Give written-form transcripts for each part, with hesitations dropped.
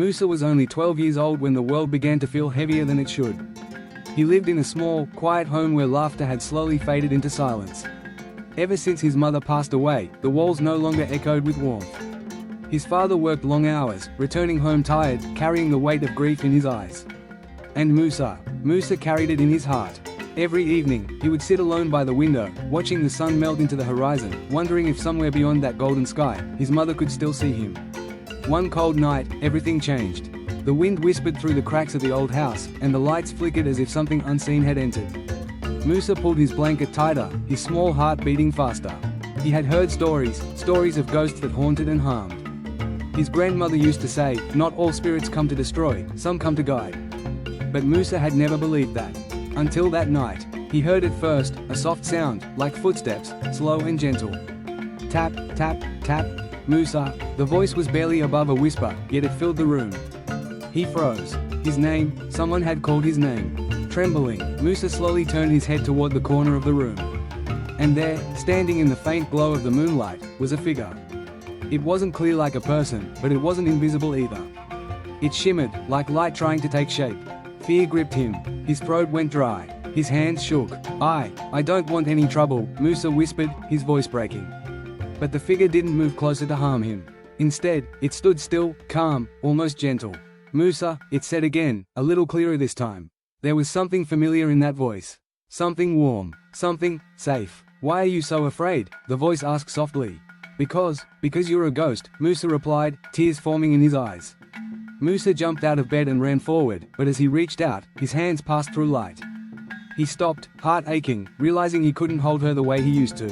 Musa was only 12 years old when the world began to feel heavier than it should. He lived in a small, quiet home where laughter had slowly faded into silence. Ever since his mother passed away, the walls no longer echoed with warmth. His father worked long hours, returning home tired, carrying the weight of grief in his eyes. And Musa carried it in his heart. Every evening, he would sit alone by the window, watching the sun melt into the horizon, wondering if somewhere beyond that golden sky, his mother could still see him. One cold night, everything changed. The wind whispered through the cracks of the old house, and the lights flickered as if something unseen had entered. Musa pulled his blanket tighter, his small heart beating faster. He had heard stories of ghosts that haunted and harmed. His grandmother used to say, "Not all spirits come to destroy, some come to guide." But Musa had never believed that. Until that night. He heard at first, a soft sound, like footsteps, slow and gentle. Tap, tap, tap. Musa. The voice was barely above a whisper, yet it filled the room. He froze. His name, someone had called his name. Trembling, Musa slowly turned his head toward the corner of the room. And there, standing in the faint glow of the moonlight, was a figure. It wasn't clear like a person, but it wasn't invisible either. It shimmered, like light trying to take shape. Fear gripped him. His throat went dry. His hands shook. I don't want any trouble," Musa whispered, his voice breaking. But the figure didn't move closer to harm him. Instead, it stood still, calm, almost gentle. "Musa," it said again, a little clearer this time. There was something familiar in that voice. Something warm. Something safe. "Why are you so afraid?" the voice asked softly. Because you're a ghost," Musa replied, tears forming in his eyes. Musa jumped out of bed and ran forward, but as he reached out, his hands passed through light. He stopped, heart aching, realizing he couldn't hold her the way he used to.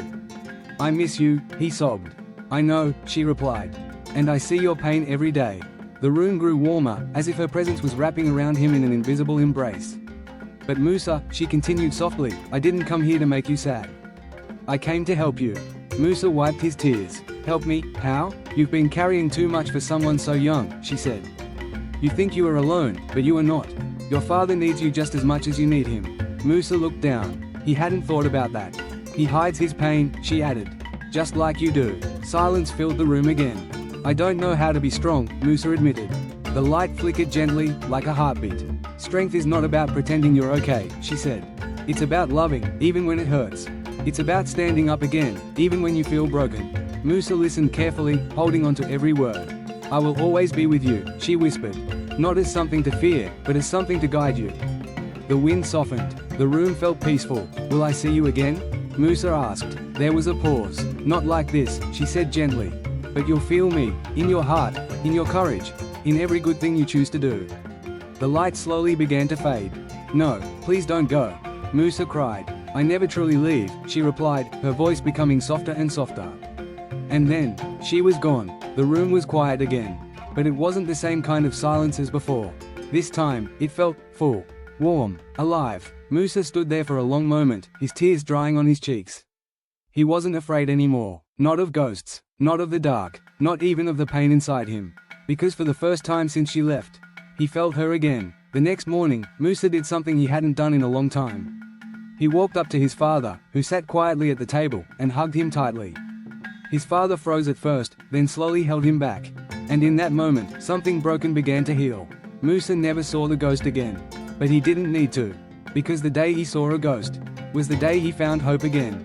"I miss you," he sobbed. "I know," she replied. "And I see your pain every day." The room grew warmer, as if her presence was wrapping around him in an invisible embrace. "But Musa," she continued softly, "I didn't come here to make you sad. I came to help you." Musa wiped his tears. "Help me? How? You've been carrying too much for someone so young," she said. "You think you are alone, but you are not. Your father needs you just as much as you need him." Musa looked down. He hadn't thought about that. "He hides his pain," she added. "Just like you do." Silence filled the room again. "I don't know how to be strong," Musa admitted. The light flickered gently, like a heartbeat. "Strength is not about pretending you're okay," she said. "It's about loving, even when it hurts. It's about standing up again, even when you feel broken." Musa listened carefully, holding on to every word. "I will always be with you," she whispered. "Not as something to fear, but as something to guide you." The wind softened. The room felt peaceful. "Will I see you again?" Musa asked. There was a pause. "Not like this," she said gently. "But you'll feel me, in your heart, in your courage, in every good thing you choose to do." The light slowly began to fade. "No, please don't go," Musa cried. "I never truly leave," she replied, her voice becoming softer and softer. And then, she was gone. The room was quiet again. But it wasn't the same kind of silence as before. This time, it felt full, warm, alive. Musa stood there for a long moment, his tears drying on his cheeks. He wasn't afraid anymore. Not of ghosts, not of the dark, not even of the pain inside him. Because for the first time since she left, he felt her again. The next morning, Musa did something he hadn't done in a long time. He walked up to his father, who sat quietly at the table, and hugged him tightly. His father froze at first, then slowly held him back. And in that moment, something broken began to heal. Musa never saw the ghost again. But he didn't need to. Because the day he saw a ghost was the day he found hope again.